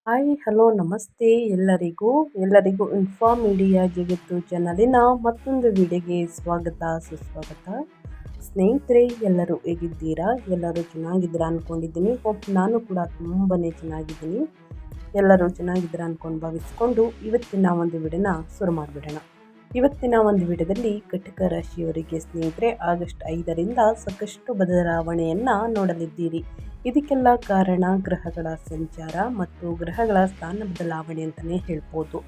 Hi hello ನಮಸ್ತೆ ಎಲ್ಲರಿಗೂ inform media ಜಗತ್ತು ಚಾನಲಿನ ಮತ್ತೊಂದು ವಿಡಿಯೋಗೆ ಸ್ವಾಗತ ಸುಸ್ವಾಗತ. ಸ್ನೇಹಿತರೆ, ಎಲ್ಲರೂ ಹೇಗಿದ್ದೀರಾ? ಎಲ್ಲರೂ ಚೆನ್ನಾಗಿದ್ದೀರಾ ಅಂದ್ಕೊಂಡಿದ್ದೀನಿ. ನಾನು ಕೂಡ ತುಂಬಾ ಚೆನ್ನಾಗಿದ್ದೀನಿ. ಎಲ್ಲರೂ ಚೆನ್ನಾಗಿದ್ದೀರಾ ಅಂದ್ಕೊಂಡು ಭಾವಿಸ್ಕೊಂಡು ಇವತ್ತಿನ ಒಂದು ವಿಡಿಯೋನ ಶುರು ಮಾಡಿಬಿಡೋಣ. ಇವತ್ತಿನ ಒಂದು ವಿಡಿಯೋದಲ್ಲಿ ಕಟಕ ರಾಶಿಯವರಿಗೆ ಸ್ನೇಹಿತರೆ ಆಗಸ್ಟ್ 5ರಿಂದ ಸಾಕಷ್ಟು ಬದಲಾವಣೆಯನ್ನು ನೋಡಲಿದ್ದೀರಿ. ಇದಕ್ಕೆಲ್ಲ ಕಾರಣ ಗ್ರಹಗಳ ಸಂಚಾರ ಮತ್ತು ಗ್ರಹಗಳ ಸ್ಥಾನ ಬದಲಾವಣೆ ಅಂತಲೇ ಹೇಳ್ಬೋದು.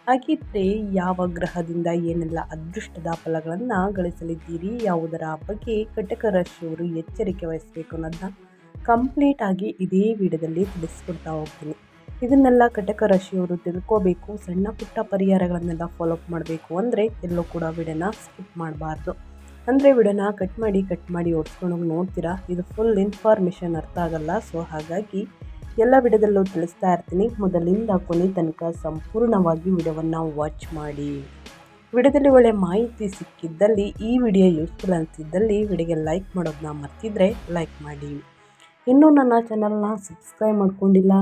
ಹಾಗಿದ್ರೆ ಯಾವ ಗ್ರಹದಿಂದ ಏನೆಲ್ಲ ಅದೃಷ್ಟದ ಫಲಗಳನ್ನು ಗಳಿಸಲಿದ್ದೀರಿ, ಯಾವುದರ ಬಗ್ಗೆ ಕಟಕ ರಾಶಿಯವರು ಎಚ್ಚರಿಕೆ ವಹಿಸಬೇಕು ಅನ್ನೋದನ್ನ ಕಂಪ್ಲೀಟ್ ಆಗಿ ಇದೇ ವಿಡಿಯೋದಲ್ಲಿ ತಿಳಿಸ್ಕೊಡ್ತಾ ಹೋಗ್ತೀನಿ. ಇದನ್ನೆಲ್ಲ ಕಟಕ ರಾಶಿಯವರು ತಿಳ್ಕೋಬೇಕು, ಸಣ್ಣ ಪುಟ್ಟ ಪರಿಹಾರಗಳನ್ನೆಲ್ಲ ಫಾಲೋಅಪ್ ಮಾಡಬೇಕು ಅಂದರೆ ಎಲ್ಲೂ ಕೂಡ ವಿಡಿಯೋನ ಸ್ಕಿಪ್ ಮಾಡಬಾರ್ದು. ಅಂದರೆ ವಿಡಿಯೋನ ಕಟ್ ಮಾಡಿ ಓಡಿಸ್ಕೊಂಡೋಗಿ ನೋಡ್ತೀರಾ, ಇದು ಫುಲ್ ಇನ್ಫಾರ್ಮೇಷನ್ ಅರ್ಥ ಆಗಲ್ಲ. ಸೊ ಹಾಗಾಗಿ ಎಲ್ಲ ವಿಡಿಯೋದಲ್ಲೂ ತಿಳಿಸ್ತಾ ಇರ್ತೀನಿ. ಮೊದಲಿಂದ ಕೊನೆ ತನಕ ಸಂಪೂರ್ಣವಾಗಿ ವಿಡಿಯೋವನ್ನು ವಾಚ್ ಮಾಡಿ. ವಿಡಿಯೋದಲ್ಲಿ ಒಳ್ಳೆ ಮಾಹಿತಿ ಸಿಕ್ಕಿದ್ದಲ್ಲಿ, ಈ ವಿಡಿಯೋ ಯೂಸ್ಫುಲ್ ಅನಿಸಿದ್ದಲ್ಲಿ ವಿಡಿಯೋಗೆ ಲೈಕ್ ಮಾಡೋದನ್ನ ಮರ್ತಿದ್ರೆ ಲೈಕ್ ಮಾಡಿ. ಇನ್ನೂ ನನ್ನ ಚಾನಲ್ನ ಸಬ್ಸ್ಕ್ರೈಬ್ ಮಾಡ್ಕೊಂಡಿಲ್ಲ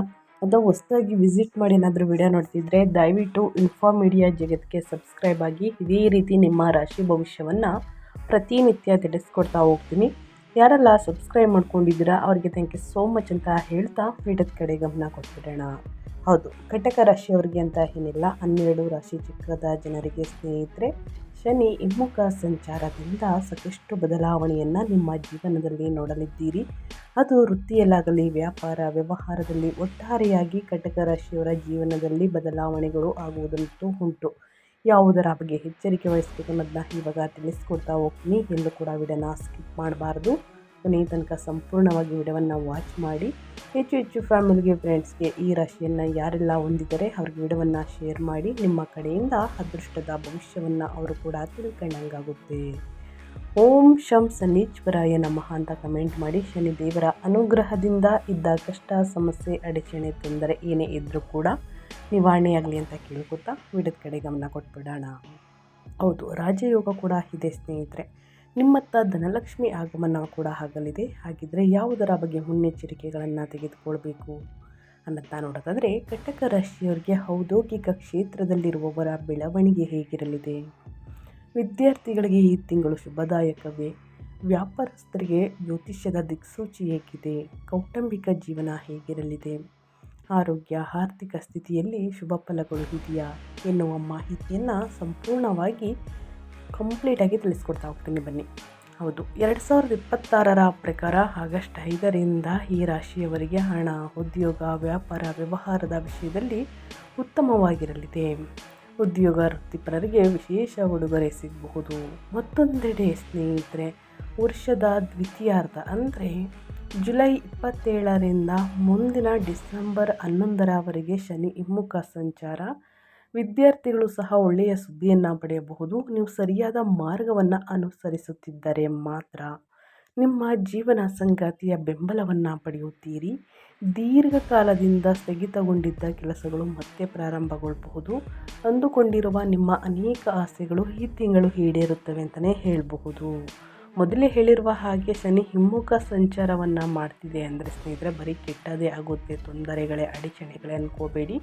ಅಥವಾ ಹೊಸದಾಗಿ ವಿಸಿಟ್ ಮಾಡಿ ಏನಾದರೂ ವಿಡಿಯೋ ನೋಡ್ತಿದ್ರೆ ದಯವಿಟ್ಟು ಇನ್ಫಾರ್ಮ್ ಮೀಡಿಯಾ ಜಗತ್ತಿಗೆ ಸಬ್ಸ್ಕ್ರೈಬ್ ಆಗಿ. ಇದೇ ರೀತಿ ನಿಮ್ಮ ರಾಶಿ ಭವಿಷ್ಯವನ್ನು ಪ್ರತಿನಿತ್ಯ ತಿಳಿಸ್ಕೊಡ್ತಾ ಹೋಗ್ತೀನಿ. ಯಾರೆಲ್ಲ ಸಬ್ಸ್ಕ್ರೈಬ್ ಮಾಡ್ಕೊಂಡಿದ್ದೀರಾ ಅವರಿಗೆ ಥ್ಯಾಂಕ್ ಯು ಸೋ ಮಚ್ ಅಂತ ಹೇಳ್ತಾ ವಿಡಿಯೋದ ಕಡೆ ಗಮನ ಕೊಟ್ಬಿಡೋಣ. ಹೌದು, ಕಟಕ ರಾಶಿಯವರಿಗೆ ಅಂತ ಏನಿಲ್ಲ, 12 ರಾಶಿ ಚಕ್ರದ ಜನರಿಗೆ ಸ್ನೇಹಿತರೆ ಶನಿ ಹಿಮ್ಮುಖ ಸಂಚಾರದಿಂದ ಸಾಕಷ್ಟು ಬದಲಾವಣೆಯನ್ನು ನಿಮ್ಮ ಜೀವನದಲ್ಲಿ ನೋಡಲಿದ್ದೀರಿ. ಅದು ವೃತ್ತಿಯಲ್ಲಾಗಲಿ ವ್ಯಾಪಾರ ವ್ಯವಹಾರದಲ್ಲಿ ಒಟ್ಟಾರೆಯಾಗಿ ಕಟಕ ರಾಶಿಯವರ ಜೀವನದಲ್ಲಿ ಬದಲಾವಣೆಗಳು ಆಗುವುದಂತೂ ಉಂಟು. ಯಾವುದರ ಬಗ್ಗೆ ಎಚ್ಚರಿಕೆ ವಹಿಸಬೇಕು ಅನ್ನೋದನ್ನ ಇವಾಗ ತಿಳಿಸ್ಕೊಡ್ತಾ ಹೋಗ್ತೀನಿ. ಎಲ್ಲೂ ಕೂಡ ವಿಡಿಯೋನ ಸ್ಕಿಪ್ ಮಾಡಬಾರ್ದು. ಕೊನೆಯ ತನಕ ಸಂಪೂರ್ಣವಾಗಿ ವಿಡಿಯೋವನ್ನು ವಾಚ್ ಮಾಡಿ. ಹೆಚ್ಚು ಫ್ಯಾಮಿಲಿಗೆ, ಫ್ರೆಂಡ್ಸ್ಗೆ ಈ ರಾಶಿಯನ್ನು ಯಾರೆಲ್ಲ ಹೊಂದಿದ್ದಾರೆ ಅವ್ರಿಗೆ ವಿಡಿಯೋವನ್ನು ಶೇರ್ ಮಾಡಿ. ನಿಮ್ಮ ಕಡೆಯಿಂದ ಅದೃಷ್ಟದ ಭವಿಷ್ಯವನ್ನು ಅವರು ಕೂಡ ತಿಳ್ಕೊಂಡಂಗಾಗುತ್ತೆ. ಓಂ ಶಂ ಶನೀಶ್ವರಾಯ ನಮಃ ಅಂತ ಕಮೆಂಟ್ ಮಾಡಿ. ಶನಿ ದೇವರ ಅನುಗ್ರಹದಿಂದ ಇದ್ದ ಕಷ್ಟ, ಸಮಸ್ಯೆ, ಅಡಚಣೆ, ತೊಂದರೆ ಏನೇ ಇದ್ದರೂ ಕೂಡ ನಿವಾರಣೆಯಾಗಲಿ ಅಂತ ಕೇಳ್ಕೊತಾ ವಿಡಿಯೋದ ಕಡೆ ಗಮನ ಕೊಟ್ಬಿಡೋಣ. ಹೌದು, ರಾಜಯೋಗ ಕೂಡ ಇದೆ ಸ್ನೇಹಿತರೆ. ನಿಮ್ಮತ್ತ ಧನಲಕ್ಷ್ಮಿ ಆಗಮನ ಕೂಡ ಆಗಲಿದೆ. ಹಾಗಿದ್ರೆ ಯಾವುದರ ಬಗ್ಗೆ ಮುನ್ನೆಚ್ಚರಿಕೆಗಳನ್ನು ತೆಗೆದುಕೊಳ್ಬೇಕು ಅನ್ನೋದನ್ನ ನೋಡೋದಾದರೆ, ಕಟಕ ರಾಶಿಯವರಿಗೆ ಔದ್ಯೋಗಿಕ ಕ್ಷೇತ್ರದಲ್ಲಿರುವವರ ಬೆಳವಣಿಗೆ ಹೇಗಿರಲಿದೆ? ವಿದ್ಯಾರ್ಥಿಗಳಿಗೆ ಈ ತಿಂಗಳು ಶುಭದಾಯಕವೇ? ವ್ಯಾಪಾರಸ್ಥರಿಗೆ ಜ್ಯೋತಿಷ್ಯದ ದಿಕ್ಸೂಚಿ ಹೇಗಿದೆ? ಕೌಟುಂಬಿಕ ಜೀವನ ಹೇಗಿರಲಿದೆ? ಆರೋಗ್ಯ, ಆರ್ಥಿಕ ಸ್ಥಿತಿಯಲ್ಲಿ ಶುಭ ಫಲಗಳು ಇದೆಯಾ ಎನ್ನುವ ಮಾಹಿತಿಯನ್ನು ಸಂಪೂರ್ಣವಾಗಿ ಕಂಪ್ಲೀಟಾಗಿ ತಿಳಿಸ್ಕೊಡ್ತಾ ಹೋಗ್ತೀನಿ ಬನ್ನಿ. ಹೌದು, 2026ರ ಪ್ರಕಾರ ಆಗಸ್ಟ್ 5ರಿಂದ ಈ ರಾಶಿಯವರಿಗೆ ಹಣ, ಉದ್ಯೋಗ, ವ್ಯಾಪಾರ ವ್ಯವಹಾರದ ವಿಷಯದಲ್ಲಿ ಉತ್ತಮವಾಗಿರಲಿದೆ. ಉದ್ಯೋಗ ವೃತ್ತಿಪರರಿಗೆ ವಿಶೇಷ ಉಡುಗೊರೆ ಸಿಗಬಹುದು. ಮತ್ತೊಂದೆಡೆ ಸ್ನೇಹಿತರೆ, ವರ್ಷದ ದ್ವಿತೀಯಾರ್ಧ ಅಂದರೆ ಜುಲೈ 27ರಿಂದ ಮುಂದಿನ ಡಿಸೆಂಬರ್ 11ರವರೆಗೆ ಶನಿ ಹಿಮ್ಮುಖ ಸಂಚಾರ. ವಿದ್ಯಾರ್ಥಿಗಳು ಸಹ ಒಳ್ಳೆಯ ಸುದ್ದಿಯನ್ನು ಪಡೆಯಬಹುದು. ನೀವು ಸರಿಯಾದ ಮಾರ್ಗವನ್ನು ಅನುಸರಿಸುತ್ತಿದ್ದರೆ ಮಾತ್ರ. ನಿಮ್ಮ ಜೀವನ ಸಂಗಾತಿಯ ಬೆಂಬಲವನ್ನು ಪಡೆಯುತ್ತೀರಿ. ದೀರ್ಘಕಾಲದಿಂದ ಸ್ಥಗಿತಗೊಂಡಿದ್ದ ಕೆಲಸಗಳು ಮತ್ತೆ ಪ್ರಾರಂಭಗೊಳ್ಳಬಹುದು. ಅಂದುಕೊಂಡಿರುವ ನಿಮ್ಮ ಅನೇಕ ಆಸೆಗಳು ಈ ತಿಂಗಳು ಈಡೇರುತ್ತವೆ ಅಂತಲೇ ಹೇಳಬಹುದು. ಮೊದಲೇ ಹೇಳಿರುವ ಹಾಗೆ ಶನಿ ಹಿಮ್ಮುಖ ಸಂಚಾರವನ್ನು ಮಾಡ್ತಿದೆ ಅಂದರೆ ಸ್ನೇಹಿತರೆ ಬರೀ ಕೆಟ್ಟದೇ ಆಗುತ್ತೆ, ತೊಂದರೆಗಳೇ, ಅಡಚಣೆಗಳೇ ಅನ್ಕೋಬೇಡಿ.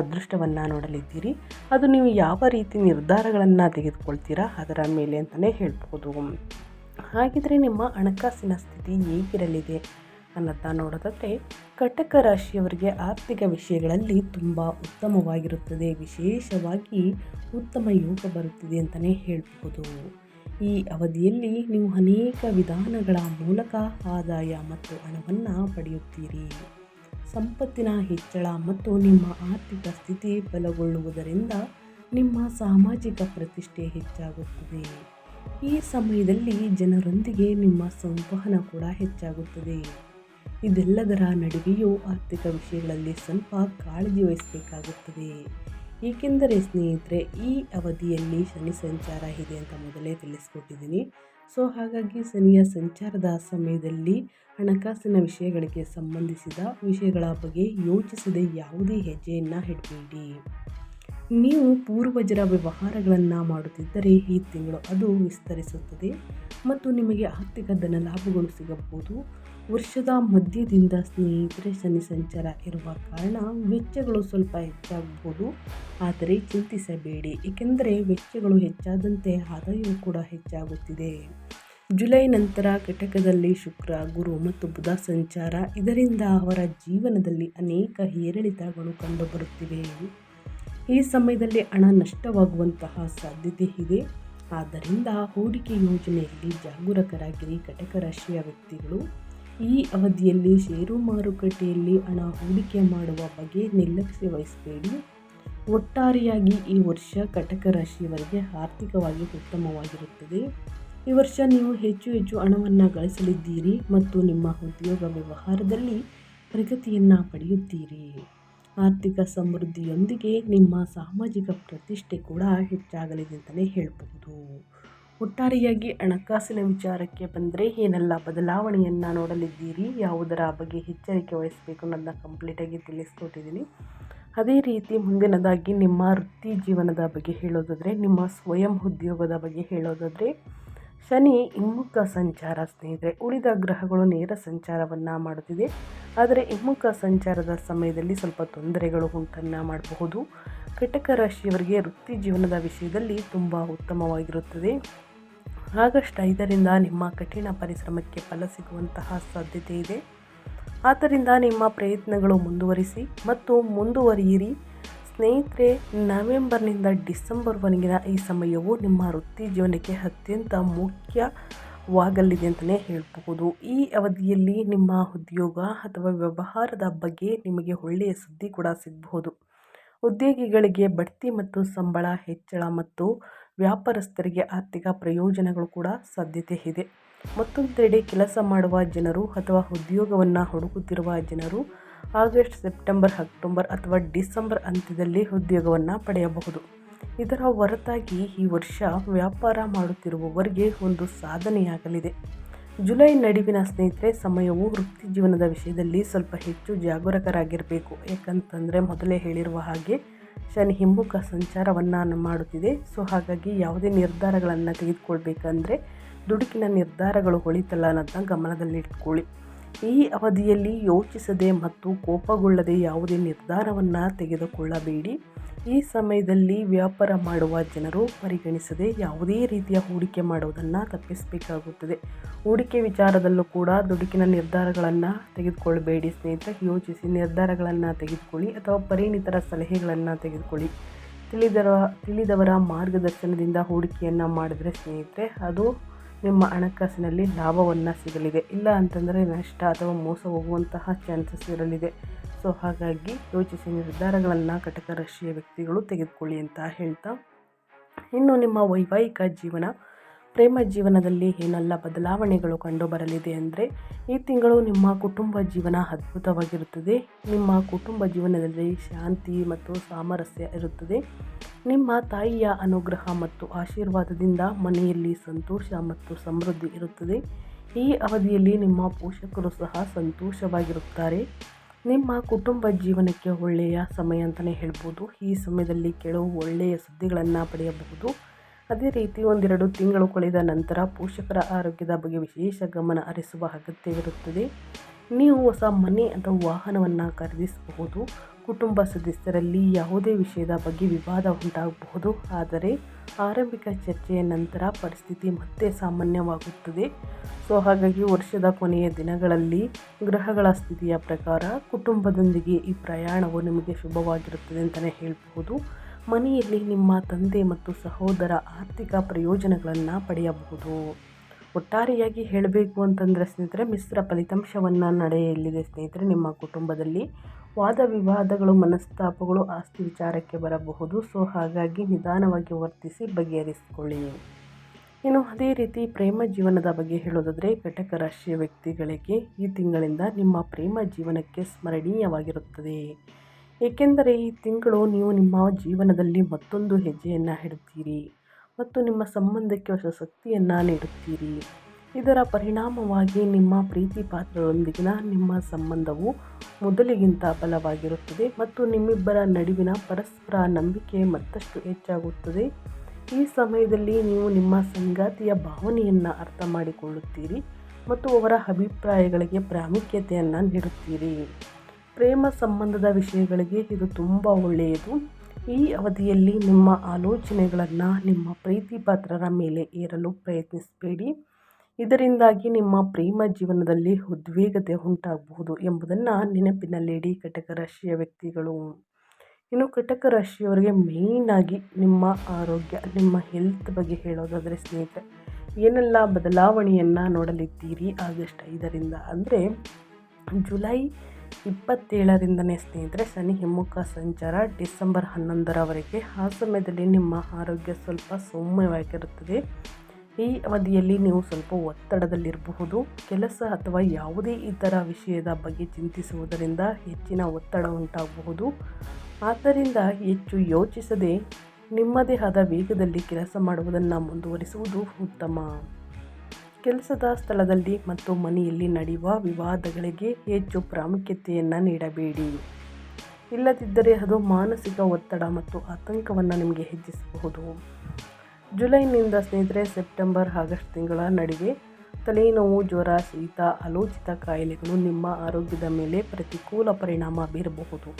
ಅದೃಷ್ಟವನ್ನು ನೋಡಲಿದ್ದೀರಿ. ಅದು ನೀವು ಯಾವ ರೀತಿ ನಿರ್ಧಾರಗಳನ್ನು ತೆಗೆದುಕೊಳ್ತೀರಾ ಅದರ ಮೇಲೆ ಅಂತಲೇ ಹೇಳ್ಬೋದು. ಹಾಗಿದ್ರೆ ನಿಮ್ಮ ಹಣಕಾಸಿನ ಸ್ಥಿತಿ ಹೇಗಿರಲಿದೆ ಅನ್ನೋದನ್ನ ನೋಡೋದಾದರೆ, ಕಟಕ ರಾಶಿಯವರಿಗೆ ಆರ್ಥಿಕ ವಿಷಯಗಳಲ್ಲಿ ತುಂಬ ಉತ್ತಮವಾಗಿರುತ್ತದೆ. ವಿಶೇಷವಾಗಿ ಉತ್ತಮ ಯೋಗ ಬರುತ್ತಿದೆ ಅಂತಲೇ ಹೇಳ್ಬೋದು. ಈ ಅವಧಿಯಲ್ಲಿ ನೀವು ಅನೇಕ ವಿಧಾನಗಳ ಮೂಲಕ ಆದಾಯ ಮತ್ತು ಹಣವನ್ನು ಪಡೆಯುತ್ತೀರಿ. ಸಂಪತ್ತಿನ ಹೆಚ್ಚಳ ಮತ್ತು ನಿಮ್ಮ ಆರ್ಥಿಕ ಸ್ಥಿತಿ ಬಲಗೊಳ್ಳುವುದರಿಂದ ನಿಮ್ಮ ಸಾಮಾಜಿಕ ಪ್ರತಿಷ್ಠೆ ಹೆಚ್ಚಾಗುತ್ತದೆ. ಈ ಸಮಯದಲ್ಲಿ ಜನರೊಂದಿಗೆ ನಿಮ್ಮ ಸಂವಹನ ಕೂಡ ಹೆಚ್ಚಾಗುತ್ತದೆ. ಇದೆಲ್ಲದರ ನಡುವೆಯೂ ಆರ್ಥಿಕ ವಿಷಯಗಳಲ್ಲಿ ಸ್ವಲ್ಪ ಕಾಳಜಿ ವಹಿಸಬೇಕಾಗುತ್ತದೆ. ಏಕೆಂದರೆ ಸ್ನೇಹಿತರೆ, ಈ ಅವಧಿಯಲ್ಲಿ ಶನಿ ಸಂಚಾರ ಇದೆ ಅಂತ ಮೊದಲೇ ತಿಳಿಸ್ಕೊಟ್ಟಿದ್ದೀನಿ. ಸೊ ಹಾಗಾಗಿ ಶನಿಯ ಸಂಚಾರದ ಸಮಯದಲ್ಲಿ ಹಣಕಾಸಿನ ವಿಷಯಗಳಿಗೆ ಸಂಬಂಧಿಸಿದ ವಿಷಯಗಳ ಬಗ್ಗೆ ಯೋಚಿಸದೆ ಯಾವುದೇ ಹೆಜ್ಜೆಯನ್ನು ಇಡಬೇಡಿ. ನೀವು ಪೂರ್ವಜರ ವ್ಯವಹಾರಗಳನ್ನು ಮಾಡುತ್ತಿದ್ದರೆ ಈ ತಿಂಗಳು ಅದು ವಿಸ್ತರಿಸುತ್ತದೆ ಮತ್ತು ನಿಮಗೆ ಆರ್ಥಿಕ ಧನ ಲಾಭಗಳು ಸಿಗಬಹುದು. ವರ್ಷದ ಮಧ್ಯದಿಂದ ಸ್ನೇಹಿತರೆ ಶನಿ ಸಂಚಾರ ಇರುವ ಕಾರಣ ವೆಚ್ಚಗಳು ಸ್ವಲ್ಪ ಹೆಚ್ಚಾಗಬಹುದು. ಆದರೆ ಚಿಂತಿಸಬೇಡಿ, ಏಕೆಂದರೆ ವೆಚ್ಚಗಳು ಹೆಚ್ಚಾದಂತೆ ಆದಾಯವು ಕೂಡ ಹೆಚ್ಚಾಗುತ್ತಿದೆ. ಜುಲೈ ನಂತರ ಕಟಕದಲ್ಲಿ ಶುಕ್ರ, ಗುರು ಮತ್ತು ಬುಧ ಸಂಚಾರ, ಇದರಿಂದ ಅವರ ಜೀವನದಲ್ಲಿ ಅನೇಕ ಏರಿಳಿತಗಳು ಕಂಡುಬರುತ್ತಿವೆ. ಈ ಸಮಯದಲ್ಲಿ ಹಣ ನಷ್ಟವಾಗುವಂತಹ ಸಾಧ್ಯತೆ ಇದೆ. ಆದ್ದರಿಂದ ಹೂಡಿಕೆ ಯೋಜನೆಯಲ್ಲಿ ಜಾಗರೂಕರಾಗಿರಿ ಕಟಕ ರಾಶಿಯ ವ್ಯಕ್ತಿಗಳು. ಈ ಅವಧಿಯಲ್ಲಿ ಷೇರು ಮಾರುಕಟ್ಟೆಯಲ್ಲಿ ಹಣ ಹೂಡಿಕೆ ಮಾಡುವ ಬಗ್ಗೆ ನಿರ್ಲಕ್ಷ್ಯ ವಹಿಸಬೇಡಿ. ಒಟ್ಟಾರೆಯಾಗಿ ಈ ವರ್ಷ ಕಟಕ ರಾಶಿಯವರಿಗೆ ಆರ್ಥಿಕವಾಗಿ ಉತ್ತಮವಾಗಿರುತ್ತದೆ. ಈ ವರ್ಷ ನೀವು ಹೆಚ್ಚು ಹಣವನ್ನು ಗಳಿಸಲಿದ್ದೀರಿ ಮತ್ತು ನಿಮ್ಮ ಉದ್ಯೋಗ ವ್ಯವಹಾರದಲ್ಲಿ ಪ್ರಗತಿಯನ್ನು ಪಡೆಯುತ್ತೀರಿ. ಆರ್ಥಿಕ ಸಮೃದ್ಧಿಯೊಂದಿಗೆ ನಿಮ್ಮ ಸಾಮಾಜಿಕ ಪ್ರತಿಷ್ಠೆ ಕೂಡ ಹೆಚ್ಚಾಗಲಿದೆ ಅಂತಲೇ ಹೇಳಬಹುದು. ಒಟ್ಟಾರೆಯಾಗಿ ಹಣಕಾಸಿನ ವಿಚಾರಕ್ಕೆ ಬಂದರೆ ಏನೆಲ್ಲ ಬದಲಾವಣೆಯನ್ನು ನೋಡಲಿದ್ದೀರಿ, ಯಾವುದರ ಬಗ್ಗೆ ಎಚ್ಚರಿಕೆ ವಹಿಸಬೇಕು ಅನ್ನೋದನ್ನ ಕಂಪ್ಲೀಟಾಗಿ ತಿಳಿಸ್ಕೊಟ್ಟಿದ್ದೀನಿ. ಅದೇ ರೀತಿ ಮುಂದಿನದಾಗಿ ನಿಮ್ಮ ವೃತ್ತಿ ಜೀವನದ ಬಗ್ಗೆ ಹೇಳೋದಾದರೆ, ನಿಮ್ಮ ಸ್ವಯಂ ಉದ್ಯೋಗದ ಬಗ್ಗೆ ಹೇಳೋದಾದರೆ, ಶನಿ ಹಿಮ್ಮುಖ ಸಂಚಾರ ಸ್ನೇಹಿತರೆ. ಉಳಿದ ಗ್ರಹಗಳು ನೇರ ಸಂಚಾರವನ್ನು ಮಾಡುತ್ತಿದೆ, ಆದರೆ ಹಿಮ್ಮುಖ ಸಂಚಾರದ ಸಮಯದಲ್ಲಿ ಸ್ವಲ್ಪ ತೊಂದರೆಗಳು ಉಂಟನ್ನು ಮಾಡಬಹುದು. ಕಟಕ ರಾಶಿಯವರಿಗೆ ವೃತ್ತಿ ಜೀವನದ ವಿಷಯದಲ್ಲಿ ತುಂಬ ಉತ್ತಮವಾಗಿರುತ್ತದೆ. ಆಗಸ್ಟ್ 5ರಿಂದ ನಿಮ್ಮ ಕಠಿಣ ಪರಿಶ್ರಮಕ್ಕೆ ಫಲ ಸಿಗುವಂತಹ ಸಾಧ್ಯತೆ ಇದೆ. ಆದ್ದರಿಂದ ನಿಮ್ಮ ಪ್ರಯತ್ನಗಳು ಮುಂದುವರಿಸಿ ಮತ್ತು ಮುಂದುವರಿಯಿರಿ ಸ್ನೇಹಿತರೆ. ನವೆಂಬರ್ನಿಂದ ಡಿಸೆಂಬರ್ವರೆಗಿನ ಈ ಸಮಯವು ನಿಮ್ಮ ವೃತ್ತಿ ಜೀವನಕ್ಕೆ ಅತ್ಯಂತ ಮುಖ್ಯವಾಗಲಿದೆ ಅಂತಲೇ ಹೇಳಬಹುದು. ಈ ಅವಧಿಯಲ್ಲಿ ನಿಮ್ಮ ಉದ್ಯೋಗ ಅಥವಾ ವ್ಯವಹಾರದ ಬಗ್ಗೆ ನಿಮಗೆ ಒಳ್ಳೆಯ ಸುದ್ದಿ ಕೂಡ ಸಿಗಬಹುದು. ಉದ್ಯೋಗಿಗಳಿಗೆ ಬಡ್ತಿ ಮತ್ತು ಸಂಬಳ ಹೆಚ್ಚಳ ಮತ್ತು ವ್ಯಾಪಾರಸ್ಥರಿಗೆ ಆರ್ಥಿಕ ಪ್ರಯೋಜನಗಳು ಕೂಡ ಸಾಧ್ಯತೆ ಇದೆ. ಮತ್ತೊಂದೆಡೆ ಕೆಲಸ ಮಾಡುವ ಜನರು ಅಥವಾ ಉದ್ಯೋಗವನ್ನು ಹುಡುಕುತ್ತಿರುವ ಜನರು ಆಗಸ್ಟ್, ಸೆಪ್ಟೆಂಬರ್, ಅಕ್ಟೋಬರ್ ಅಥವಾ ಡಿಸೆಂಬರ್ ಅಂತ್ಯದಲ್ಲಿ ಉದ್ಯೋಗವನ್ನು ಪಡೆಯಬಹುದು. ಇದರ ಹೊರತಾಗಿ ಈ ವರ್ಷ ವ್ಯಾಪಾರ ಮಾಡುತ್ತಿರುವವರಿಗೆ ಒಂದು ಸಾಧನೆಯಾಗಲಿದೆ. ಜುಲೈ ನಡುವಿನ ಸ್ನೇಹಿತರೆ ಸಮಯವು ವೃತ್ತಿ ಜೀವನದ ವಿಷಯದಲ್ಲಿ ಸ್ವಲ್ಪ ಹೆಚ್ಚು ಜಾಗರೂಕರಾಗಿರಬೇಕು. ಯಾಕಂತಂದರೆ ಮೊದಲೇ ಹೇಳಿರುವ ಹಾಗೆ ಶನಿ ಹಿಮ್ಮುಖ ಸಂಚಾರವನ್ನು ಮಾಡುತ್ತಿದೆ. ಸೊ ಹಾಗಾಗಿ ಯಾವುದೇ ನಿರ್ಧಾರಗಳನ್ನು ತೆಗೆದುಕೊಳ್ಬೇಕಂದ್ರೆ ದುಡುಕಿನ ನಿರ್ಧಾರಗಳು ಹೊಳಿತಲ್ಲ ಅನ್ನೋದನ್ನ ಗಮನದಲ್ಲಿಟ್ಕೊಳ್ಳಿ. ಈ ಅವಧಿಯಲ್ಲಿ ಯೋಚಿಸದೆ ಮತ್ತು ಕೋಪಗೊಳ್ಳದೆ ಯಾವುದೇ ನಿರ್ಧಾರವನ್ನು ತೆಗೆದುಕೊಳ್ಳಬೇಡಿ. ಈ ಸಮಯದಲ್ಲಿ ವ್ಯಾಪಾರ ಮಾಡುವ ಜನರು ಪರಿಗಣಿಸದೆ ಯಾವುದೇ ರೀತಿಯ ಹೂಡಿಕೆ ಮಾಡುವುದನ್ನು ತಪ್ಪಿಸಬೇಕಾಗುತ್ತದೆ. ಹೂಡಿಕೆ ವಿಚಾರದಲ್ಲೂ ಕೂಡ ದುಡುಕಿನ ನಿರ್ಧಾರಗಳನ್ನು ತೆಗೆದುಕೊಳ್ಳಬೇಡಿ ಸ್ನೇಹಿತರೆ. ಯೋಚಿಸಿ ನಿರ್ಧಾರಗಳನ್ನು ತೆಗೆದುಕೊಳ್ಳಿ ಅಥವಾ ಪರಿಣಿತರ ಸಲಹೆಗಳನ್ನು ತೆಗೆದುಕೊಳ್ಳಿ. ತಿಳಿದವರ ಮಾರ್ಗದರ್ಶನದಿಂದ ಹೂಡಿಕೆಯನ್ನು ಮಾಡಿದರೆ ಸ್ನೇಹಿತರೆ ಅದು ನಿಮ್ಮ ಹಣಕಾಸಿನಲ್ಲಿ ಲಾಭವನ್ನು ಸಿಗಲಿದೆ. ಇಲ್ಲ ಅಂತಂದರೆ ನಷ್ಟ ಅಥವಾ ಮೋಸ ಹೋಗುವಂತಹ ಚಾನ್ಸಸ್ ಇರಲಿದೆ. ಸೊ ಹಾಗಾಗಿ ಯೋಚಿಸಿ ನಿರ್ಧಾರಗಳನ್ನು ಕಟಕ ರಾಶಿಯ ವ್ಯಕ್ತಿಗಳು ತೆಗೆದುಕೊಳ್ಳಿ ಅಂತ ಹೇಳ್ತಾ, ಇನ್ನು ನಿಮ್ಮ ವೈವಾಹಿಕ ಜೀವನ, ಪ್ರೇಮ ಜೀವನದಲ್ಲಿ ಏನೆಲ್ಲ ಬದಲಾವಣೆಗಳು ಕಂಡುಬರಲಿದೆ ಅಂದರೆ, ಈ ತಿಂಗಳು ನಿಮ್ಮ ಕುಟುಂಬ ಜೀವನ ಅದ್ಭುತವಾಗಿರುತ್ತದೆ. ನಿಮ್ಮ ಕುಟುಂಬ ಜೀವನದಲ್ಲಿ ಶಾಂತಿ ಮತ್ತು ಸಾಮರಸ್ಯ ಇರುತ್ತದೆ. ನಿಮ್ಮ ತಾಯಿಯ ಅನುಗ್ರಹ ಮತ್ತು ಆಶೀರ್ವಾದದಿಂದ ಮನೆಯಲ್ಲಿ ಸಂತೋಷ ಮತ್ತು ಸಮೃದ್ಧಿ ಇರುತ್ತದೆ. ಈ ಅವಧಿಯಲ್ಲಿ ನಿಮ್ಮ ಪೋಷಕರು ಸಹ ಸಂತೋಷವಾಗಿರುತ್ತಾರೆ. ನಿಮ್ಮ ಕುಟುಂಬ ಜೀವನಕ್ಕೆ ಒಳ್ಳೆಯ ಸಮಯ ಅಂತಲೇ ಹೇಳ್ಬೋದು. ಈ ಸಮಯದಲ್ಲಿ ಕೆಲವು ಒಳ್ಳೆಯ ಸುದ್ದಿಗಳನ್ನು ಪಡೆಯಬಹುದು. ಅದೇ ರೀತಿ 1-2 ತಿಂಗಳು ಕಳೆದ ನಂತರ ಪೋಷಕರ ಆರೋಗ್ಯದ ಬಗ್ಗೆ ವಿಶೇಷ ಗಮನ ಹರಿಸುವ ಅಗತ್ಯವಿರುತ್ತದೆ. ನೀವು ಹೊಸ ಮನೆ ಅಥವಾ ವಾಹನವನ್ನು ಖರೀದಿಸಬಹುದು. ಕುಟುಂಬ ಸದಸ್ಯರಲ್ಲಿ ಯಾವುದೇ ವಿಷಯದ ಬಗ್ಗೆ ವಿವಾದ ಉಂಟಾಗಬಹುದು, ಆದರೆ ಆರಂಭಿಕ ಚರ್ಚೆಯ ನಂತರ ಪರಿಸ್ಥಿತಿ ಮತ್ತೆ ಸಾಮಾನ್ಯವಾಗುತ್ತದೆ. ಸೊ ಹಾಗಾಗಿ ವರ್ಷದ ಕೊನೆಯ ದಿನಗಳಲ್ಲಿ ಗ್ರಹಗಳ ಸ್ಥಿತಿಯ ಪ್ರಕಾರ ಕುಟುಂಬದೊಂದಿಗೆ ಈ ಪ್ರಯಾಣವು ನಿಮಗೆ ಶುಭವಾಗಿರುತ್ತದೆ ಅಂತಲೇ ಹೇಳಬಹುದು. ಮನೆಯಲ್ಲಿ ನಿಮ್ಮ ತಂದೆ ಮತ್ತು ಸಹೋದರ ಆರ್ಥಿಕ ಪ್ರಯೋಜನಗಳನ್ನು ಪಡೆಯಬಹುದು. ಒಟ್ಟಾರೆಯಾಗಿ ಹೇಳಬೇಕು ಅಂತಂದರೆ ಸ್ನೇಹಿತರೆ ಮಿಶ್ರ ಫಲಿತಾಂಶವನ್ನು ನಡೆಯಲಿದೆ ಸ್ನೇಹಿತರೆ. ನಿಮ್ಮ ಕುಟುಂಬದಲ್ಲಿ ವಾದ ವಿವಾದಗಳು, ಮನಸ್ತಾಪಗಳು, ಆಸ್ತಿ ವಿಚಾರಕ್ಕೆ ಬರಬಹುದು. ಸೊ ಹಾಗಾಗಿ ನಿಧಾನವಾಗಿ ವರ್ತಿಸಿ ಬಗೆಹರಿಸಿಕೊಳ್ಳಿ. ಇನ್ನು ಅದೇ ರೀತಿ ಪ್ರೇಮ ಜೀವನದ ಬಗ್ಗೆ ಹೇಳೋದಾದರೆ, ಕಟಕ ರಾಶಿಯ ವ್ಯಕ್ತಿಗಳಿಗೆ ಈ ತಿಂಗಳಿಂದ ನಿಮ್ಮ ಪ್ರೇಮ ಜೀವನಕ್ಕೆ ಸ್ಮರಣೀಯವಾಗಿರುತ್ತದೆ. ಏಕೆಂದರೆ ಈ ತಿಂಗಳು ನೀವು ನಿಮ್ಮ ಜೀವನದಲ್ಲಿ ಮತ್ತೊಂದು ಹೆಜ್ಜೆಯನ್ನು ಇಡುತ್ತೀರಿ ಮತ್ತು ನಿಮ್ಮ ಸಂಬಂಧಕ್ಕೆ ಹೊಸ ಶಕ್ತಿಯನ್ನು ನೀಡುತ್ತೀರಿ. ಇದರ ಪರಿಣಾಮವಾಗಿ ನಿಮ್ಮ ಪ್ರೀತಿ ಪಾತ್ರರೊಂದಿಗಿನ ನಿಮ್ಮ ಸಂಬಂಧವು ಮೊದಲಿಗಿಂತ ಬಲವಾಗಿರುತ್ತದೆ ಮತ್ತು ನಿಮ್ಮಿಬ್ಬರ ನಡುವಿನ ಪರಸ್ಪರ ನಂಬಿಕೆ ಮತ್ತಷ್ಟು ಹೆಚ್ಚಾಗುತ್ತದೆ. ಈ ಸಮಯದಲ್ಲಿ ನೀವು ನಿಮ್ಮ ಸಂಗಾತಿಯ ಭಾವನೆಯನ್ನು ಅರ್ಥ ಮಾಡಿಕೊಳ್ಳುತ್ತೀರಿ ಮತ್ತು ಅವರ ಅಭಿಪ್ರಾಯಗಳಿಗೆ ಪ್ರಾಮುಖ್ಯತೆಯನ್ನು ನೀಡುತ್ತೀರಿ. ಪ್ರೇಮ ಸಂಬಂಧದ ವಿಷಯಗಳಿಗೆ ಇದು ತುಂಬ ಒಳ್ಳೆಯದು. ಈ ಅವಧಿಯಲ್ಲಿ ನಿಮ್ಮ ಆಲೋಚನೆಗಳನ್ನು ನಿಮ್ಮ ಪ್ರೀತಿ ಪಾತ್ರರ ಮೇಲೆ ಏರಲು ಪ್ರಯತ್ನಿಸಬೇಡಿ. ಇದರಿಂದಾಗಿ ನಿಮ್ಮ ಪ್ರೇಮ ಜೀವನದಲ್ಲಿ ಉದ್ವೇಗತೆ ಉಂಟಾಗಬಹುದು ಎಂಬುದನ್ನು ನೆನಪಿನಲ್ಲಿಡಿ ಕಟಕ ರಾಶಿಯ ವ್ಯಕ್ತಿಗಳು. ಇನ್ನು ಕಟಕ ರಾಶಿಯವರಿಗೆ ಮೇಯ್ನಾಗಿ ನಿಮ್ಮ ಆರೋಗ್ಯ, ನಿಮ್ಮ ಹೆಲ್ತ್ ಬಗ್ಗೆ ಹೇಳೋದಾದರೆ ಸ್ನೇಹಿತರೆ, ಏನೆಲ್ಲ ಬದಲಾವಣೆಯನ್ನು ನೋಡಲಿದ್ದೀರಿ ಆಗಸ್ಟ್ 5ರಿಂದ ಅಂದರೆ ಜುಲೈ 27ರಿಂದನೇ ಸ್ನೇಹಿತರೆ ಶನಿ ಹಿಮ್ಮುಖ ಸಂಚಾರ ಡಿಸೆಂಬರ್ 11ರವರೆಗೆ. ಆ ಸಮಯದಲ್ಲಿ ನಿಮ್ಮ ಆರೋಗ್ಯ ಸ್ವಲ್ಪ ಸೌಮ್ಯವಾಗಿರುತ್ತದೆ. ಈ ಅವಧಿಯಲ್ಲಿ ನೀವು ಸ್ವಲ್ಪ ಒತ್ತಡದಲ್ಲಿರಬಹುದು. ಕೆಲಸ ಅಥವಾ ಯಾವುದೇ ಇತರ ವಿಷಯದ ಬಗ್ಗೆ ಚಿಂತಿಸುವುದರಿಂದ ಹೆಚ್ಚಿನ ಒತ್ತಡ ಉಂಟಾಗಬಹುದು. ಆದ್ದರಿಂದ ಹೆಚ್ಚು ಯೋಚಿಸದೆ ನಿಮ್ಮದೇ ಆದ ವೇಗದಲ್ಲಿ ಕೆಲಸ ಮಾಡುವುದನ್ನು ಮುಂದುವರಿಸುವುದು ಉತ್ತಮ. ಕೆಲಸದ ಸ್ಥಳದಲ್ಲಿ ಮತ್ತು ಮನೆಯಲ್ಲಿ ನಡೆಯುವ ವಿವಾದಗಳಿಗೆ ಹೆಚ್ಚು ಪ್ರಾಮುಖ್ಯತೆಯನ್ನು ನೀಡಬೇಡಿ. ಇಲ್ಲದಿದ್ದರೆ ಅದು ಮಾನಸಿಕ ಒತ್ತಡ ಮತ್ತು ಆತಂಕವನ್ನು ನಿಮಗೆ ಹೆಚ್ಚಿಸಬಹುದು. ಜುಲೈನಿಂದ ಸ್ನೇಹಿತರೆ ಸೆಪ್ಟೆಂಬರ್ ಆಗಸ್ಟ್ ತಿಂಗಳ ನಡುವೆ ತಲೆನೋವು, ಜ್ವರ, ಶೀತ, ಆಲೋಚಿತ ಕಾಯಿಲೆಗಳು ನಿಮ್ಮ ಆರೋಗ್ಯದ ಮೇಲೆ ಪ್ರತಿಕೂಲ ಪರಿಣಾಮ ಬೀರಬಹುದು.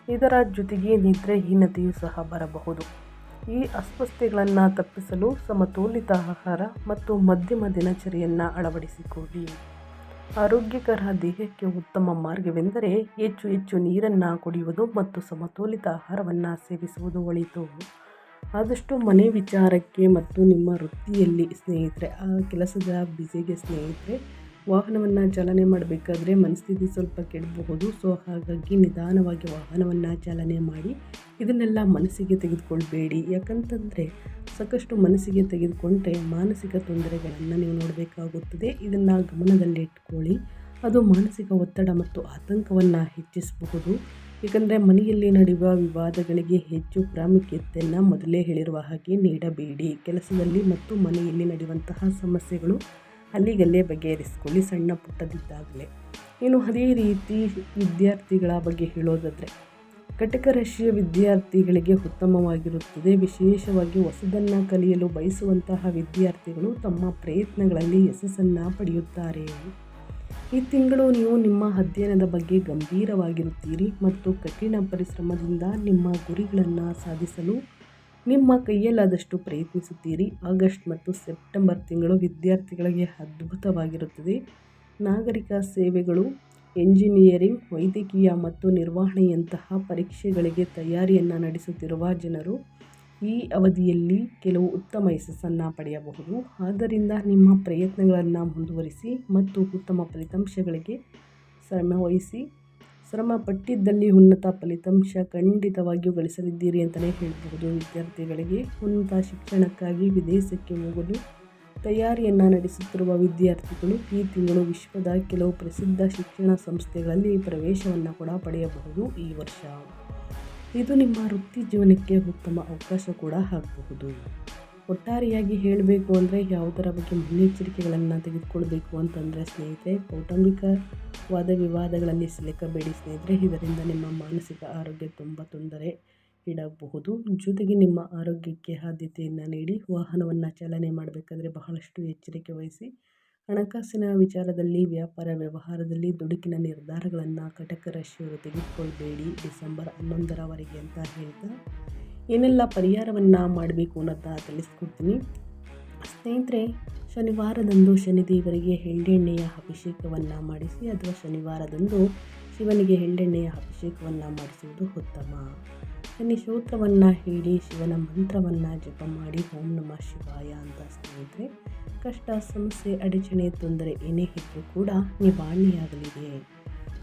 ಇದರ ಜೊತೆಗೆ ನಿದ್ರೆಹೀನತೆಯೂ ಸಹ ಬರಬಹುದು. ಈ ಅಸ್ವಸ್ಥತೆಗಳನ್ನು ತಪ್ಪಿಸಲು ಸಮತೋಲಿತ ಆಹಾರ ಮತ್ತು ಮಧ್ಯಮ ದಿನಚರಿಯನ್ನು ಅಳವಡಿಸಿಕೊಳ್ಳಿ. ಆರೋಗ್ಯಕರ ದೇಹಕ್ಕೆ ಉತ್ತಮ ಮಾರ್ಗವೆಂದರೆ ಹೆಚ್ಚು ನೀರನ್ನು ಕುಡಿಯುವುದು ಮತ್ತು ಸಮತೋಲಿತ ಆಹಾರವನ್ನು ಸೇವಿಸುವುದು ಒಳಿತು. ಆದಷ್ಟು ಮನೆ ವಿಚಾರಕ್ಕೆ ಮತ್ತು ನಿಮ್ಮ ವೃತ್ತಿಯಲ್ಲಿ ಸ್ನೇಹಿತರೆ, ಆ ಕೆಲಸದ ಬ್ಯುಸಿಗೆ ಸ್ನೇಹಿತರೆ, ವಾಹನವನ್ನು ಚಾಲನೆ ಮಾಡಬೇಕಾದ್ರೆ ಮನಸ್ಥಿತಿ ಸ್ವಲ್ಪ ಕೆಡಬಹುದು. ಸೊ ಹಾಗಾಗಿ ನಿಧಾನವಾಗಿ ವಾಹನವನ್ನು ಚಾಲನೆ ಮಾಡಿ. ಇದನ್ನೆಲ್ಲ ಮನಸ್ಸಿಗೆ ತೆಗೆದುಕೊಳ್ಬೇಡಿ. ಯಾಕಂತಂದರೆ ಸಾಕಷ್ಟು ಮನಸ್ಸಿಗೆ ತೆಗೆದುಕೊಂಡ್ರೆ ಮಾನಸಿಕ ತೊಂದರೆಗಳನ್ನು ನೀವು ನೋಡಬೇಕಾಗುತ್ತದೆ. ಇದನ್ನು ಗಮನದಲ್ಲಿಟ್ಕೊಳ್ಳಿ. ಅದು ಮಾನಸಿಕ ಒತ್ತಡ ಮತ್ತು ಆತಂಕವನ್ನು ಹೆಚ್ಚಿಸಬಹುದು. ಏಕೆಂದರೆ ಮನೆಯಲ್ಲಿ ನಡೆಯುವ ವಿವಾದಗಳಿಗೆ ಹೆಚ್ಚು ಪ್ರಾಮುಖ್ಯತೆಯನ್ನು ಮೊದಲೇ ಹೇಳಿರುವ ಹಾಗೆ ನೀಡಬೇಡಿ. ಕೆಲಸದಲ್ಲಿ ಮತ್ತು ಮನೆಯಲ್ಲಿ ನಡೆಯುವಂತಹ ಸಮಸ್ಯೆಗಳು ಅಲ್ಲಿಗಲ್ಲೇ ಬಗೆಹರಿಸಿಕೊಳ್ಳಿ, ಸಣ್ಣ ಪುಟ್ಟದಿದ್ದಾಗಲೇ. ಇನ್ನು ಅದೇ ರೀತಿ ವಿದ್ಯಾರ್ಥಿಗಳ ಬಗ್ಗೆ ಹೇಳೋದಾದರೆ ಕಟಕ ರಾಶಿಯ ವಿದ್ಯಾರ್ಥಿಗಳಿಗೆ ಉತ್ತಮವಾಗಿರುತ್ತದೆ. ವಿಶೇಷವಾಗಿ ಹೊಸದನ್ನು ಕಲಿಯಲು ಬಯಸುವಂತಹ ವಿದ್ಯಾರ್ಥಿಗಳು ತಮ್ಮ ಪ್ರಯತ್ನಗಳಲ್ಲಿ ಯಶಸ್ಸನ್ನು ಪಡೆಯುತ್ತಾರೆ. ಈ ತಿಂಗಳು ನೀವು ನಿಮ್ಮ ಅಧ್ಯಯನದ ಬಗ್ಗೆ ಗಂಭೀರವಾಗಿರುತ್ತೀರಿ ಮತ್ತು ಕಠಿಣ ಪರಿಶ್ರಮದಿಂದ ನಿಮ್ಮ ಗುರಿಗಳನ್ನು ಸಾಧಿಸಲು ನಿಮ್ಮ ಕೈಯಲ್ಲಾದಷ್ಟು ಪ್ರಯತ್ನಿಸುತ್ತೀರಿ. ಆಗಸ್ಟ್ ಮತ್ತು ಸೆಪ್ಟೆಂಬರ್ ತಿಂಗಳು ವಿದ್ಯಾರ್ಥಿಗಳಿಗೆ ಅದ್ಭುತವಾಗಿರುತ್ತದೆ. ನಾಗರಿಕ ಸೇವೆಗಳು, ಎಂಜಿನಿಯರಿಂಗ್, ವೈದ್ಯಕೀಯ ಮತ್ತು ನಿರ್ವಹಣೆಯಂತಹ ಪರೀಕ್ಷೆಗಳಿಗೆ ತಯಾರಿಯನ್ನು ನಡೆಸುತ್ತಿರುವ ಜನರು ಈ ಅವಧಿಯಲ್ಲಿ ಕೆಲವು ಉತ್ತಮ ಯಶಸ್ಸನ್ನು ಪಡೆಯಬಹುದು. ಆದ್ದರಿಂದ ನಿಮ್ಮ ಪ್ರಯತ್ನಗಳನ್ನು ಮುಂದುವರಿಸಿ ಮತ್ತು ಉತ್ತಮ ಫಲಿತಾಂಶಗಳಿಗೆ ಶ್ರಮವಹಿಸಿ. ಶ್ರಮ ಪಟ್ಟಿದ್ದಲ್ಲಿ ಉನ್ನತ ಫಲಿತಾಂಶ ಖಂಡಿತವಾಗಿಯೂ ಗಳಿಸಲಿದ್ದೀರಿ ಅಂತಲೇ ಹೇಳಬಹುದು. ವಿದ್ಯಾರ್ಥಿಗಳಿಗೆ ಉನ್ನತ ಶಿಕ್ಷಣಕ್ಕಾಗಿ ವಿದೇಶಕ್ಕೆ ಹೋಗಲು ತಯಾರಿಯನ್ನು ನಡೆಸುತ್ತಿರುವ ವಿದ್ಯಾರ್ಥಿಗಳು ಈ ತಿಂಗಳು ವಿಶ್ವದ ಕೆಲವು ಪ್ರಸಿದ್ಧ ಶಿಕ್ಷಣ ಸಂಸ್ಥೆಗಳಲ್ಲಿ ಪ್ರವೇಶವನ್ನು ಕೂಡ ಪಡೆಯಬಹುದು. ಈ ವರ್ಷ ಇದು ನಿಮ್ಮ ವೃತ್ತಿ ಜೀವನಕ್ಕೆ ಉತ್ತಮ ಅವಕಾಶ ಕೂಡ ಆಗಬಹುದು. ಒಟ್ಟಾರೆಯಾಗಿ ಹೇಳಬೇಕು ಅಂದರೆ ಯಾವುದರ ಬಗ್ಗೆ ಮುನ್ನೆಚ್ಚರಿಕೆಗಳನ್ನು ತೆಗೆದುಕೊಳ್ಬೇಕು ಅಂತಂದರೆ ಸ್ನೇಹಿತರೆ, ಕೌಟುಂಬಿಕ ವಾದ ವಿವಾದಗಳಲ್ಲಿ ಸಿಲುಕಬೇಡಿ ಸ್ನೇಹಿತರೆ. ಇದರಿಂದ ನಿಮ್ಮ ಮಾನಸಿಕ ಆರೋಗ್ಯ ತುಂಬ ತೊಂದರೆ ಈಡಾಗಬಹುದು. ಜೊತೆಗೆ ನಿಮ್ಮ ಆರೋಗ್ಯಕ್ಕೆ ಆದ್ಯತೆಯನ್ನು ನೀಡಿ. ವಾಹನವನ್ನು ಚಾಲನೆ ಮಾಡಬೇಕಾದ್ರೆ ಬಹಳಷ್ಟು ಎಚ್ಚರಿಕೆ ವಹಿಸಿ. ಹಣಕಾಸಿನ ವಿಚಾರದಲ್ಲಿ, ವ್ಯಾಪಾರ ವ್ಯವಹಾರದಲ್ಲಿ ದುಡುಕಿನ ನಿರ್ಧಾರಗಳನ್ನು ಕಟಕ ರಾಶಿಯವರು ತೆಗೆದುಕೊಳ್ಬೇಡಿ ಡಿಸೆಂಬರ್ 11ರವರೆಗೆ ಅಂತ ಹೇಳ್ತಾ ಏನೆಲ್ಲ ಪರಿಹಾರವನ್ನು ಮಾಡಬೇಕು ಅನ್ನೋದನ್ನ ತಿಳಿಸ್ಕೊಡ್ತೀನಿ ಸ್ನೇಹಿತರೆ. ಶನಿವಾರದಂದು ಶನಿದೇವರಿಗೆ ಎಳ್ಳೆಣ್ಣೆಯ ಅಭಿಷೇಕವನ್ನು ಮಾಡಿಸಿ ಅಥವಾ ಶನಿವಾರದಂದು ಶಿವನಿಗೆ ಎಳ್ಳೆಣ್ಣೆಯ ಅಭಿಷೇಕವನ್ನು ಮಾಡಿಸುವುದು ಉತ್ತಮ. ಶನಿ ಸ್ತೋತ್ರವನ್ನು ಹೇಳಿ ಶಿವನ ಮಂತ್ರವನ್ನು ಜಪ ಮಾಡಿ ಓಂ ನಮಃ ಶಿವಾಯ ಅಂತ ಸ್ನೇಹಿತರೆ. ಕಷ್ಟ, ಸಮಸ್ಯೆ, ಅಡಚಣೆ, ತೊಂದರೆ ಏನೇ ಇದ್ದರೂ ಕೂಡ ನಿವಾರಣೆಯಾಗಲಿದೆ.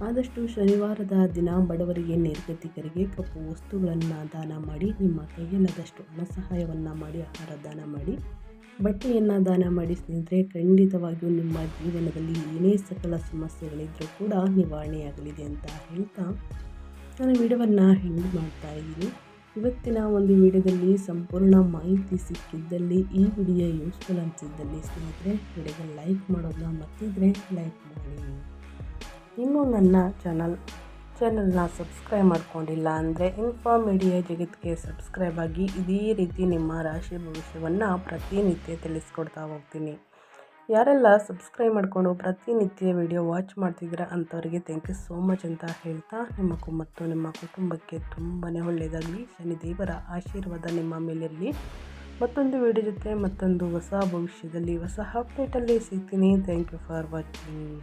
ಆದಷ್ಟು ಶನಿವಾರದ ದಿನ ಬಡವರಿಗೆ, ನಿರ್ಗತಿಕರಿಗೆ ಕಪ್ಪು ವಸ್ತುಗಳನ್ನು ದಾನ ಮಾಡಿ. ನಿಮ್ಮ ಕೈಯಲ್ಲಾದಷ್ಟು ಹಣ ಸಹಾಯವನ್ನು ಮಾಡಿ, ಆಹಾರ ದಾನ ಮಾಡಿ, ಬಟ್ಟೆಯನ್ನು ದಾನ ಮಾಡಿ ಸ್ನೇಹಿತರೆ. ಖಂಡಿತವಾಗಿಯೂ ನಿಮ್ಮ ಜೀವನದಲ್ಲಿ ಏನೇ ಸಕಲ ಸಮಸ್ಯೆಗಳಿದ್ದರೂ ಕೂಡ ನಿವಾರಣೆಯಾಗಲಿದೆ ಅಂತ ಹೇಳ್ತಾ ನಾನು ವಿಡಿಯೋವನ್ನು ಎಂಡ್ ಮಾಡ್ತಾ ಇದ್ದೀನಿ. ಇವತ್ತಿನ ಒಂದು ವಿಡಿಯೋದಲ್ಲಿ ಸಂಪೂರ್ಣ ಮಾಹಿತಿ ಸಿಕ್ಕಿದ್ದಲ್ಲಿ, ಈ ವಿಡಿಯೋ ಯೂಸ್ಫುಲ್ ಅನಿಸಿದ್ದಲ್ಲಿ ಸ್ನೇಹಿತರೆ ವಿಡಿಯೋಗೆ ಲೈಕ್ ಮಾಡೋದನ್ನ ಮರ್ತಿದ್ರೆ ಲೈಕ್ ಮಾಡಿ. ಇನ್ನೂ ನನ್ನ ಚಾನಲ್ನ ಸಬ್ಸ್ಕ್ರೈಬ್ ಮಾಡ್ಕೊಂಡಿಲ್ಲ ಅಂದರೆ ಇನ್ಫಾರ್ಮ್ ಮೀಡಿಯಾ ಜಗತ್ತಿಗೆ ಸಬ್ಸ್ಕ್ರೈಬ್ ಆಗಿ. ಇದೇ ರೀತಿ ನಿಮ್ಮ ರಾಶಿ ಭವಿಷ್ಯವನ್ನು ಪ್ರತಿನಿತ್ಯ ತಿಳಿಸ್ಕೊಡ್ತಾ ಹೋಗ್ತೀನಿ. ಯಾರೆಲ್ಲ ಸಬ್ಸ್ಕ್ರೈಬ್ ಮಾಡಿಕೊಂಡು ಪ್ರತಿನಿತ್ಯ ವಿಡಿಯೋ ವಾಚ್ ಮಾಡ್ತಿದ್ದೀರಾ ಅಂಥವ್ರಿಗೆ ಥ್ಯಾಂಕ್ ಯು ಸೋ ಮಚ್ ಅಂತ ಹೇಳ್ತಾ, ನಿಮಗೂ ಮತ್ತು ನಿಮ್ಮ ಕುಟುಂಬಕ್ಕೆ ತುಂಬಾ ಒಳ್ಳೆಯದಾಗಲಿ, ಶನಿದೇವರ ಆಶೀರ್ವಾದ ನಿಮ್ಮ ಮೇಲಿರಲಿ. ಮತ್ತೊಂದು ವಿಡಿಯೋ ಜೊತೆ ಮತ್ತೊಂದು ಹೊಸ ಭವಿಷ್ಯದಲ್ಲಿ ಹೊಸ ಅಪ್ಡೇಟಲ್ಲಿ ಸಿಗ್ತೀನಿ. Thank you for watching.